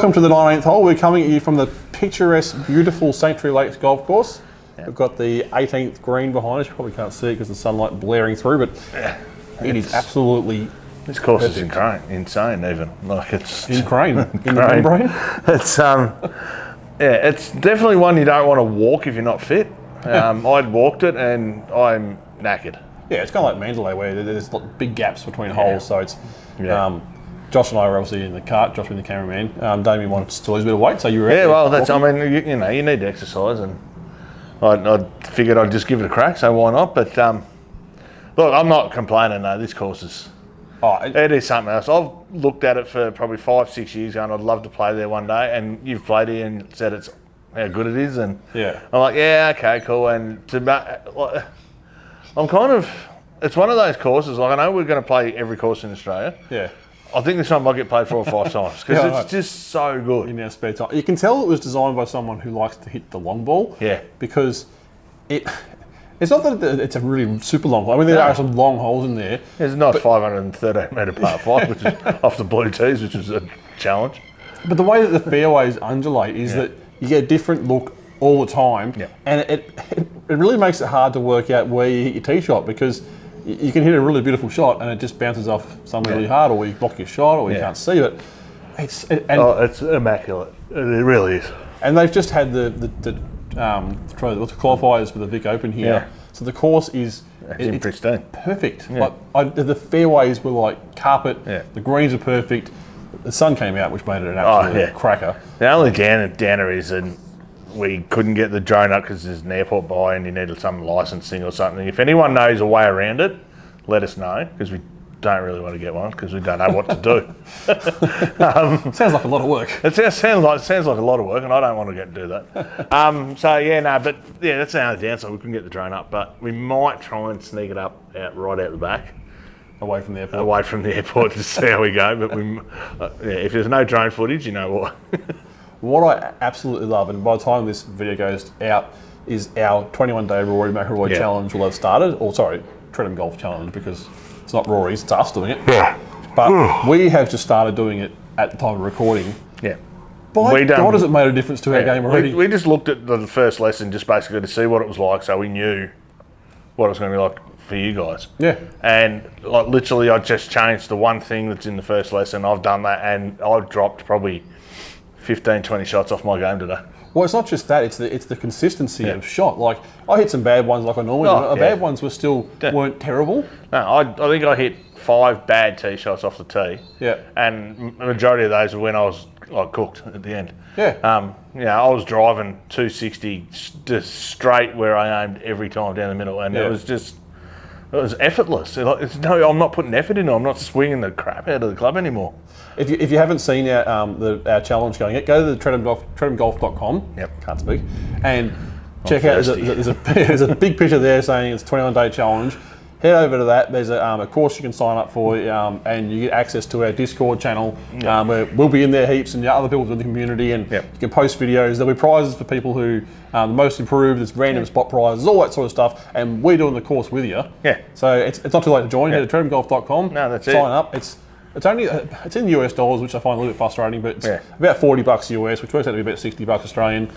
welcome to the 19th hole. We're coming at you from the picturesque, beautiful Sanctuary Lakes golf course. Yep. We've got the 18th green behind us. You probably can't see it because the sunlight blaring through, but it is absolutely this course is insane even. Like it's in Crane, in the membrane. It's it's definitely one you don't want to walk if you're not fit. I'd walked it and I'm knackered. Yeah, it's kind of like Mandalay where there's big gaps between holes, so it's. Josh and I were obviously in the cart. Josh being the cameraman. Damien wanted to lose a bit of weight, so you were. Yeah, well, that's. I mean, you know, you need to exercise, and I figured I'd just give it a crack. So why not? But look, I'm not complaining though. This course is. It is something else. I've looked at it for probably 5-6 years, and I'd love to play there one day. And you've played here and said it's how good it is, and I'm like, yeah, okay, cool. And I'm kind of. It's one of those courses. Like I know we're going to play every course in Australia. Yeah. I think this one might get played 4 or 5 times because it's just so good. In our spare time. You can tell it was designed by someone who likes to hit the long ball. Yeah. Because it's not that it's a really super long hole. I mean, there are some long holes in there. It's not 513 metre par 5, which is off the blue tees, which is a challenge. But the way that the fairways undulate is that you get a different look all the time. Yeah. And it really makes it hard to work out where you hit your tee shot because you can hit a really beautiful shot and it just bounces off somewhere really hard, or you block your shot, or you can't see it. It's immaculate. It really is. And they've just had the qualifiers for the Vic Open here. Yeah. So the course is pristine. Perfect. Yeah. Like the fairways were like carpet. Yeah. The greens are perfect. The sun came out, which made it an absolute cracker. The only downer is we couldn't get the drone up because there's an airport by and you needed some licensing or something. If anyone knows a way around it, let us know because we don't really want to get one because we don't know what to do. Sounds like a lot of work. It sounds like a lot of work, and I don't want to do that. That's the only downside. We couldn't get the drone up, but we might try and sneak it up right out the back. Away from the airport. Away from the airport to see how we go. But if there's no drone footage, you know what. What I absolutely love, and by the time this video goes out, is our 21-day Rory McIlroy challenge will have started. Or sorry, Tredam Golf Challenge, because it's not Rory's, it's us doing it. Yeah. But we have just started doing it at the time of recording. Yeah. By God, has it made a difference to our game already? We just looked at the first lesson just basically to see what it was like, so we knew what it was going to be like for you guys. Yeah. And like literally, I just changed the one thing that's in the first lesson. I've done that, and I've dropped probably 15-20 shots off my game today. Well, it's not just that; it's the consistency of shot. Like I hit some bad ones, like I normally do. The bad ones weren't terrible. No, I think I hit 5 bad tee shots off the tee. Yeah, and the majority of those were when I was cooked at the end. Yeah, I was driving 260 just straight where I aimed every time down the middle, and it was effortless. I'm not putting effort in it. I'm not swinging the crap out of the club anymore. If you haven't seen our challenge going yet, go to the tredamgolf.com. Yep, can't speak, and check out. There's a big picture there saying it's 21-day challenge. Head over to that. There's a course you can sign up for, and you get access to our Discord channel, where we'll be in there heaps, and other people in the community, and you can post videos. There'll be prizes for people who the most improved. There's random spot prizes, all that sort of stuff, and we're doing the course with you. Yeah. So it's not too late to join. Head to tredamgolf.com. No, that's sign up. It's only it's in US dollars, which I find a little bit frustrating, but it's about $40 US, which works out to be about $60 Australian.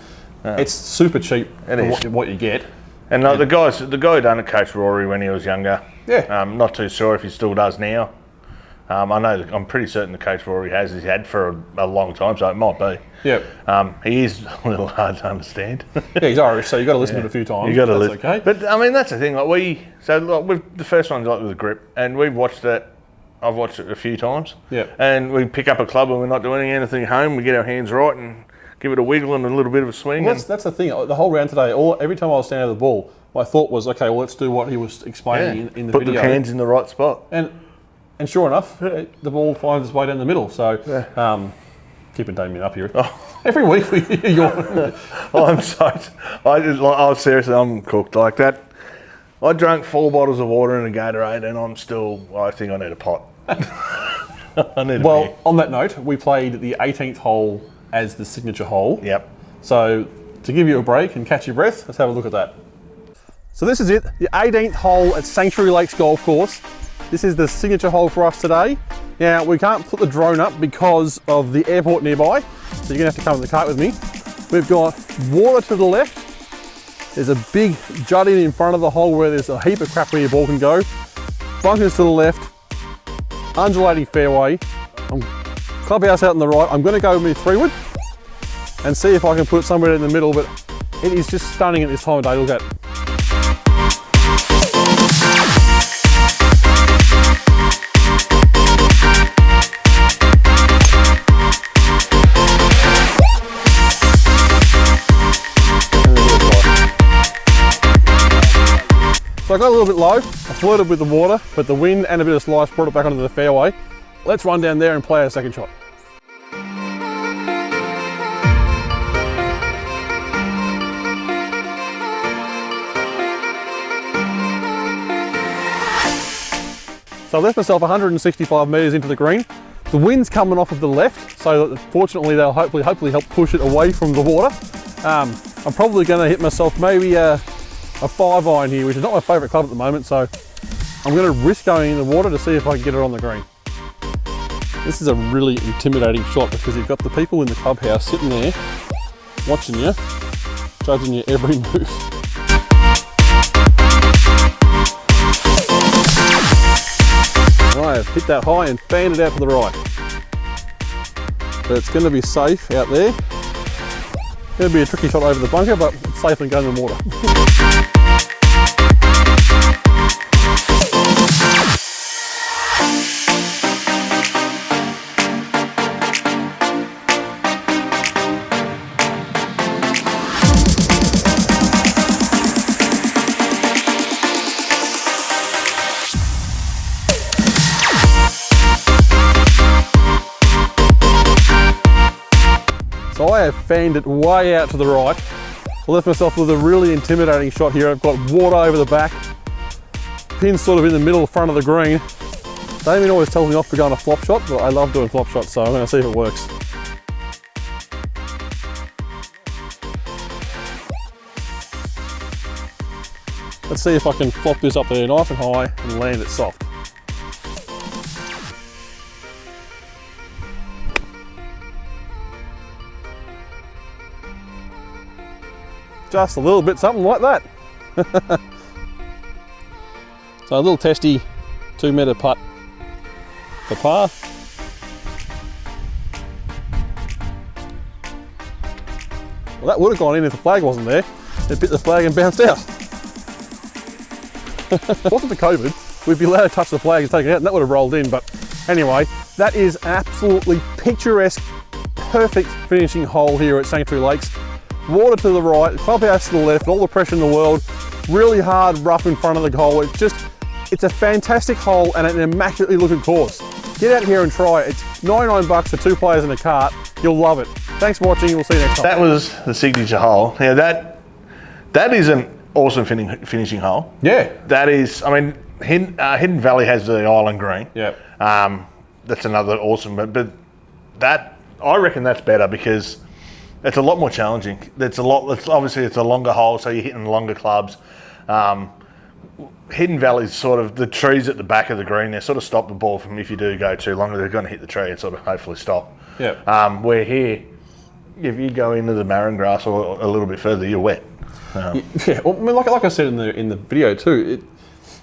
It's super cheap for what you get. And the guy who done it coached Rory when he was younger. Yeah. Not too sure if he still does now. I'm pretty certain the coach Rory he's had for a long time, so it might be. Yeah. He is a little hard to understand. Yeah, he's Irish, so you've got to listen to it a few times. You got to listen. Okay. But I mean, that's the thing. The first one's with the grip, and we've watched it. I've watched it a few times. Yeah. And we pick up a club and we're not doing anything at home. We get our hands right and give it a wiggle and a little bit of a swing. Well, that's the thing. The whole round today, every time I was standing at the ball, my thought was, okay, well, let's do what he was explaining in the video. Put the hands in the right spot. And sure enough, the ball finds its way down the middle. So keeping Damien up here. Oh. Every week we hear your... Seriously, I'm cooked like that. I drank 4 bottles of water and a Gatorade, and I think I need a pot. On that note, we played the 18th hole as the signature hole. Yep. So to give you a break and catch your breath, let's have a look at that. So this is it, the 18th hole at Sanctuary Lakes Golf Course. This is the signature hole for us today. Now, we can't put the drone up because of the airport nearby, so you're gonna have to come in the cart with me. We've got water to the left. There's a big jut in front of the hole where there's a heap of crap where your ball can go. Bunkers to the left, undulating fairway. Clubhouse out on the right. I'm gonna go with 3-wood and see if I can put it somewhere in the middle, but it is just stunning at this time of day. Look at it. So I got a little bit low, I flirted with the water, but the wind and a bit of slice brought it back onto the fairway. Let's run down there and play our second shot. So I left myself 165 metres into the green. The wind's coming off of the left, so that fortunately they'll hopefully help push it away from the water. I'm probably going to hit myself maybe a 5-iron here, which is not my favourite club at the moment, so I'm going to risk going in the water to see if I can get it on the green. This is a really intimidating shot because you've got the people in the clubhouse sitting there watching you, judging your every move. And I have hit that high and fanned it out to the right. But it's going to be safe out there. Going to be a tricky shot over the bunker, but it's safe and going in the water. So I have fanned it way out to the right. I left myself with a really intimidating shot here. I've got water over the back, pin's sort of in the middle front of the green. Damien always tells me off for going a flop shot, but I love doing flop shots, so I'm going to see if it works. Let's see if I can flop this up there nice and high and land it soft. Just a little bit, something like that. So a little testy 2-metre putt for par. Well, that would have gone in if the flag wasn't there. It bit the flag and bounced out. If it wasn't for COVID, we'd be allowed to touch the flag and take it out, and that would have rolled in. But anyway, that is absolutely picturesque, perfect finishing hole here at Sanctuary Lakes. Water to the right, clubhouse to the left, all the pressure in the world, really hard rough in front of the hole. It's a fantastic hole and an immaculately looking course. Get out here and try it. It's 99 bucks for 2 players in a cart. You'll love it. Thanks for watching, we'll see you next time. That was the signature hole. Yeah, that is an awesome finishing hole. Yeah. That is, I mean, Hidden Valley has the island green. Yeah. That's another awesome, but that, I reckon that's better because it's a lot more challenging. Obviously it's a longer hole, so you're hitting longer clubs. Hidden Valley's sort of, the trees at the back of the green, they sort of stop the ball from, if you do go too long, they're going to hit the tree and sort of hopefully stop. Yeah. Where here, if you go into the marron grass or a little bit further, you're wet. Yeah, well, I mean, like I said in the video too,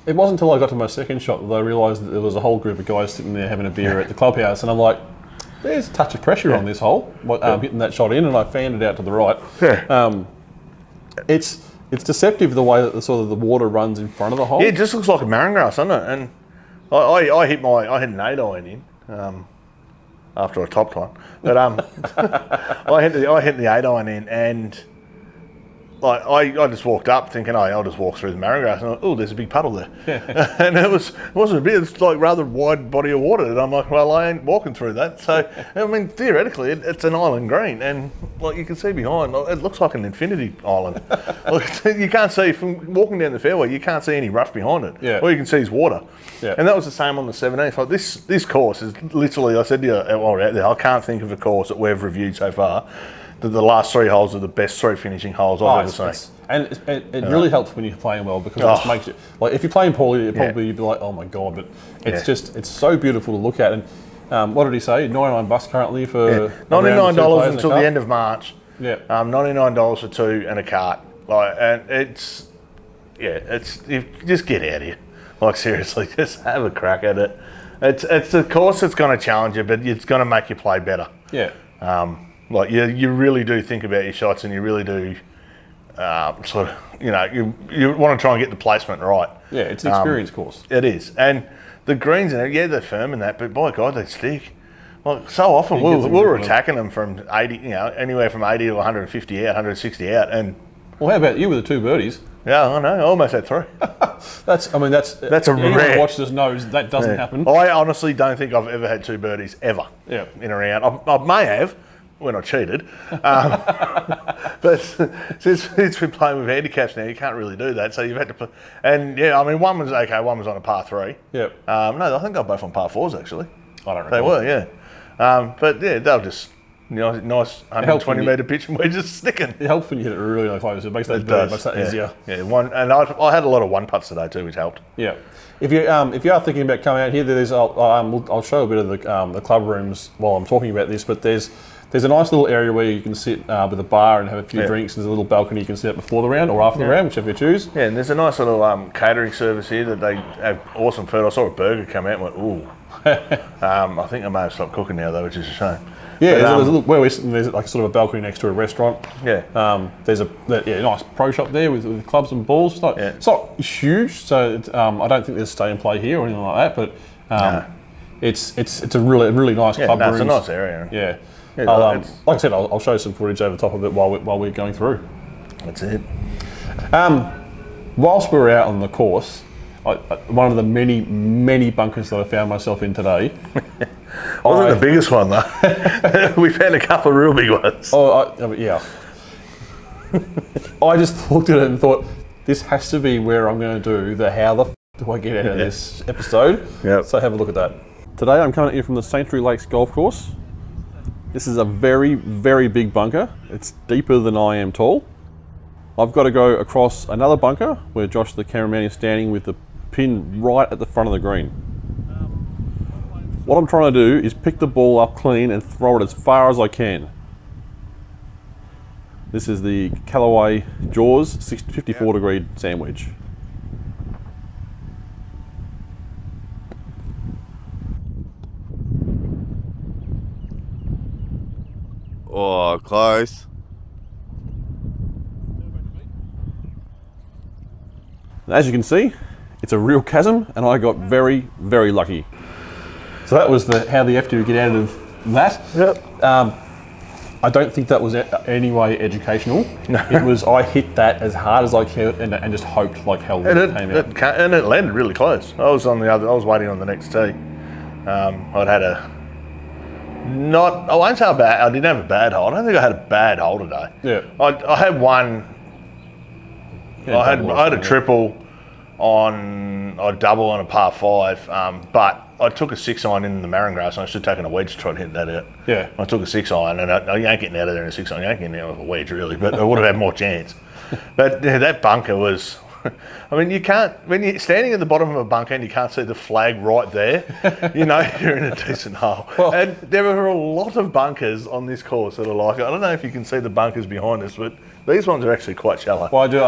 it wasn't until I got to my second shot that I realised that there was a whole group of guys sitting there having a beer at the clubhouse, and I'm like, there's a touch of pressure on this hole, hitting that shot in, and I fanned it out to the right. Yeah. It's deceptive the way that the water runs in front of the hole. Yeah, it just looks like a marron grass, doesn't it? And I hit an 8-iron in after a top time, but I hit the 8-iron in, and I just walked up thinking, I'll just walk through the marron grass, and oh, there's a big puddle there. Yeah. And it wasn't a bit, it's like rather wide body of water, and I'm like, well, I ain't walking through that. So, I mean, theoretically, it's an island green, and like you can see behind, it looks like an infinity island. You can't see, from walking down the fairway, you can't see any rough behind it. Yeah. All you can see is water. Yeah. And that was the same on the 17th. Like this course is literally, I said to you while we're out there, I can't think of a course that we've reviewed so far the last 3 holes are the best 3 finishing holes I've ever seen. And it really helps when you're playing well, because it just makes you, like, if you're playing poorly, you'd be like, oh my God, but it's so beautiful to look at. And what did he say? $99 currently for $99 until the end of March. Yeah. $99 for 2 and a cart. Like, and you just get out of here. Like, seriously, just have a crack at it. It's a course that's going to challenge you, but it's going to make you play better. Yeah. Like, you really do think about your shots, and you really do sort of, you want to try and get the placement right. Yeah, it's an experience course. It is. And the greens in it, they're firm in that, but by God, they stick. Like, so often we were attacking them from 80, anywhere from 80 to 150 out, 160 out. And well, how about you with the 2 birdies? Yeah, I know. I almost had 3. That's a rare. Anyone watch this knows that doesn't happen. I honestly don't think I've ever had 2 birdies ever. Yeah. In a round. I may have when I cheated, but since we're playing with handicaps now, you can't really do that. So you've had to put. And one was okay. One was on a par 3. Yeah. No, I think they were both on par 4s actually. I don't know. They were, yeah. But yeah, they'll just. Nice 120-metre pitch, and we're just sticking. It helps when you hit it really close. It makes that easier. Yeah, and I had a lot of 1 putts today too, which helped. Yeah. If you are thinking about coming out here, I'll show a bit of the club rooms while I'm talking about this. But there's a nice little area where you can sit with a bar and have a few drinks. There's a little balcony you can sit before the round or after the round, whichever you choose. Yeah, and there's a nice little catering service here that they have awesome food. I saw a burger come out and went, ooh. I think I may have stopped cooking now though, which is a shame. Yeah, there's like sort of a balcony next to a restaurant. Yeah. There's a nice pro shop there with clubs and balls. It's not huge, so I don't think there's stay and play here or anything like that. But it's a really nice club room. It's a nice area. Yeah. Like I said, I'll show some footage over the top of it while we're going through. That's it. Whilst we were out on the course, one of the many bunkers that I found myself in today. Wasn't the biggest one though. We found a couple of real big ones. Yeah. I just looked at it and thought, this has to be where I'm going to do the how the do I get out of this episode. Yep. So have a look at that. Today I'm coming at you from the Sanctuary Lakes Golf Course. This is a very, very big bunker. It's deeper than I am tall. I've got to go across another bunker where Josh the cameraman is standing with the pin right at the front of the green. What I'm trying to do is pick the ball up clean and throw it as far as I can. This is the Callaway Jaws 54 degree sandwich. Oh, close. As you can see, it's a real chasm, and I got very, very lucky. So that was how the F do get out of that. Yep. I don't think that was any way educational. No. It was, I hit that as hard as I could and just hoped like hell it came out. And it landed really close. I was waiting on the next tee. I'd had I won't say I didn't have a bad hole. I don't think I had a bad hole today. Yeah. I had one. I had a triple on a double on a par 5, but I took a 6-iron in the Marron-grass and I should have taken a wedge to try and hit that out. Yeah. I took a 6-iron and you ain't getting out of there in a 6-iron, you ain't getting out of a wedge really, but I would have had more chance. But that bunker was, I mean, you can't, when you're standing at the bottom of a bunker and you can't see the flag right there, you're in a decent hole. Well, and there are a lot of bunkers on this course that are like, I don't know if you can see the bunkers behind us, but these ones are actually quite shallow. Well, I do.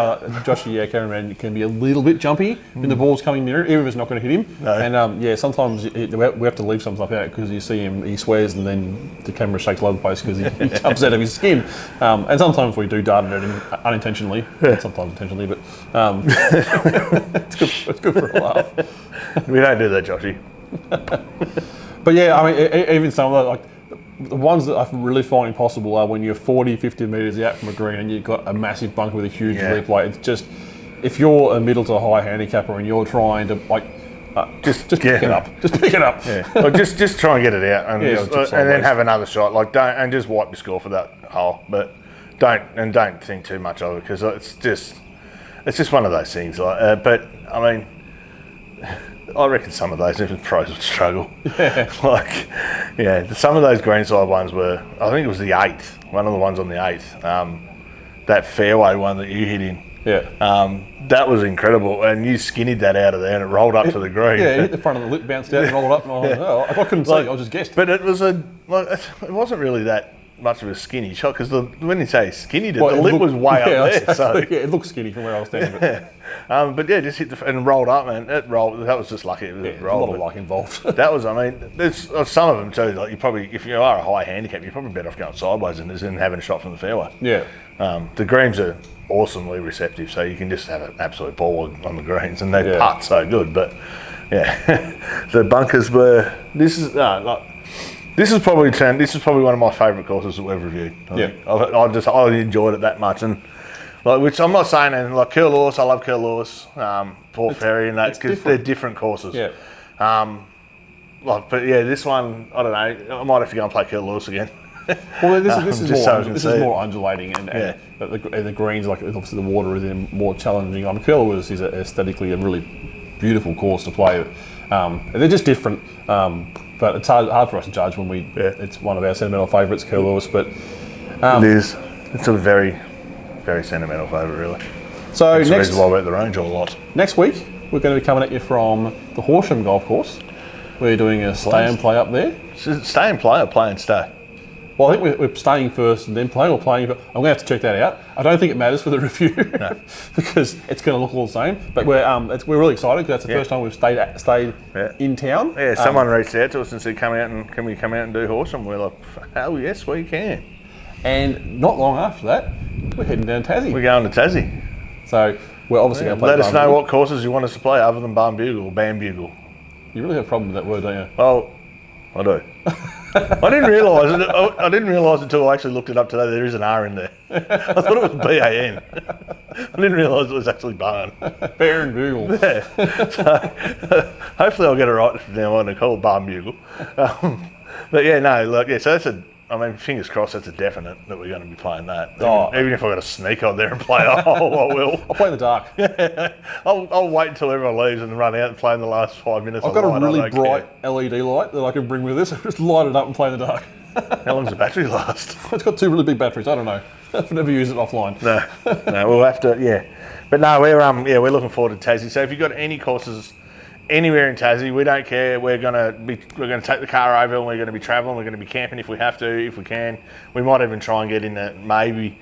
Josh, cameraman, can be a little bit jumpy when the ball's coming near, even if it's not going to hit him. No. And sometimes we have to leave some stuff out because you see him, he swears, and then the camera shakes all over the place because he jumps out of his skin. And sometimes we do dart at him unintentionally, sometimes intentionally, but it's good for a laugh. We don't do that, Joshy. But yeah, I mean, even some of the the ones that I really find impossible are when you're 40, 50 metres out from a green and you've got a massive bunker with a huge replay. It's just, if you're a middle to high handicapper and you're trying to just pick it up. Just pick it up. Yeah. Or just try and get it out and, and then have another shot. Like don't just wipe your score for that hole. But don't think too much of it because it's just one of those things. But I mean, I reckon some of those even pros would struggle. Yeah. Some of those greenside ones were. I think it was the 8th. One of the ones on the 8th. That fairway one that you hit in. Yeah. That was incredible, and you skinnied that out of there, and it rolled up to the green. Yeah, it hit the front of the lip, bounced out, and rolled up. And I was like, oh, I couldn't see. I just guessed. But it was it wasn't really that much of a skinny shot because when you say skinny, the lip was way up there. So yeah, it looked skinny from where I was standing. But yeah, just hit and rolled up, man. It rolled. That was just lucky. It rolled. A lot of luck involved. That was. I mean, there's some of them too. Like you probably, if you are a high handicap, you're probably better off going sideways than having a shot from the fairway. Yeah. The greens are awesomely receptive, so you can just have an absolute ball on the greens, and they putt so good. But yeah, the bunkers were. This is probably one of my favourite courses that we've reviewed. I enjoyed it that much, and which I'm not saying anything like Curl Lewis. I love Curl Lewis, Port Ferry, and that because they're different courses. Yeah. But yeah, this one I don't know. I might have to go and play Curl Lewis again. Well, this is more undulating, and the greens, like obviously the water is in more challenging. Curl Lewis is aesthetically a really beautiful course to play. They're just different, but it's hard for us to judge when it's one of our sentimental favourites, Curl Lewis. But it is. It's a very, very sentimental favourite, really. So it's the reason why we're at the range a lot. Next week, we're going to be coming at you from the Horsham Golf Course. We're doing a stay and play up there. Stay and play or play and stay? Well, I think we're staying first and then playing, or playing. But I'm going to have to check that out. I don't think it matters for the review because it's going to look all the same. But we're really excited because that's the first time we've stayed in town. Yeah, someone reached out to us and said, can we come out and do Horsham? We're like, hell yes, we can. And not long after that, we're heading down Tassie. We're going to Tassie. So we're obviously going to play. Let us know what courses you want us to play other than Barnbugle or Bambugle. You really have a problem with that word, don't you? Well, I do. I didn't realise it. I didn't realise until I actually looked it up today. There is an R in there. I thought it was BAN. I didn't realise it was actually barn. Bear and bugle. Yeah. So hopefully I'll get it right from now on and call it barn bugle. But yeah, no, look, yeah. So that's fingers crossed. That's a definite that we're going to be playing that. Even if I've got to sneak on there and play, I will. I'll play in the dark. Yeah. I'll wait until everyone leaves and run out and play in the last 5 minutes. I've got a really bright LED light that I can bring with us. Just light it up and play in the dark. How long does the battery last? It's got 2 really big batteries. I don't know. I've never used it offline. No, we'll have to. Yeah, but no, we're looking forward to Tassie. So if you've got any courses anywhere in Tassie, we don't care. We're gonna take the car over and we're gonna be travelling. We're gonna be camping if we have to, if we can. We might even try and get into maybe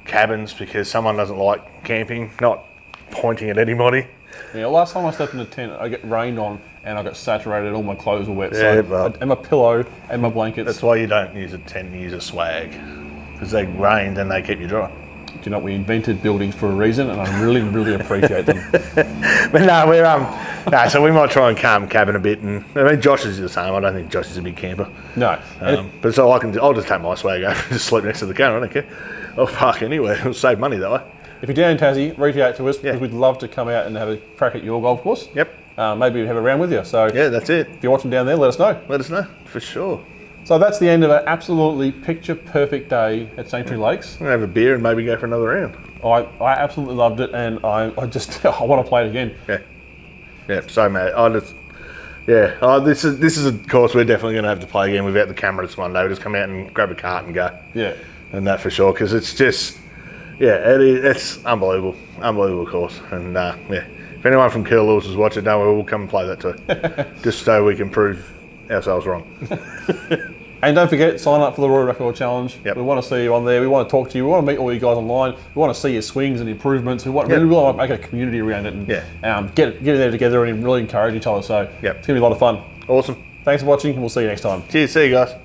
cabins because someone doesn't like camping. Not pointing at anybody. Yeah, last time I slept in a tent, I got rained on and I got saturated. All my clothes were wet. Yeah, and my pillow and my blankets. That's why you don't use a tent. You use a swag because they rained and they keep you dry. Do you know, we invented buildings for a reason, and I really, really appreciate them. But no, so we might try and calm cabin a bit, and I mean Josh is the same. I don't think Josh is a big camper. No, but so I'll just take my swag over and just sleep next to the car. I don't care. I'll park anywhere. It'll save money that way. If you're down in Tassie, reach out to us because we'd love to come out and have a crack at your golf course. Yep. Maybe we'd have a round with you. So yeah, that's it. If you're watching down there, let us know. Let us know for sure. So that's the end of an absolutely picture-perfect day at Sanctuary Lakes. I'm going to have a beer and maybe go for another round. I absolutely loved it, and I want to play it again. Yeah. So mate, this is a course we're definitely going to have to play again without the cameras one day. We'll just come out and grab a cart and go. Yeah. And that for sure, because it's just, it's unbelievable course. And if anyone from Curl Lewis is watching, we'll come and play that too, just so we can prove ourselves wrong. And don't forget, sign up for the Royal Record Challenge. Yep. We want to see you on there. We want to talk to you. We want to meet all you guys online. We want to see your swings and improvements. We want to make a community around it and get in there together and really encourage each other. So it's going to be a lot of fun. Awesome. Thanks for watching, and we'll see you next time. Cheers. See you guys.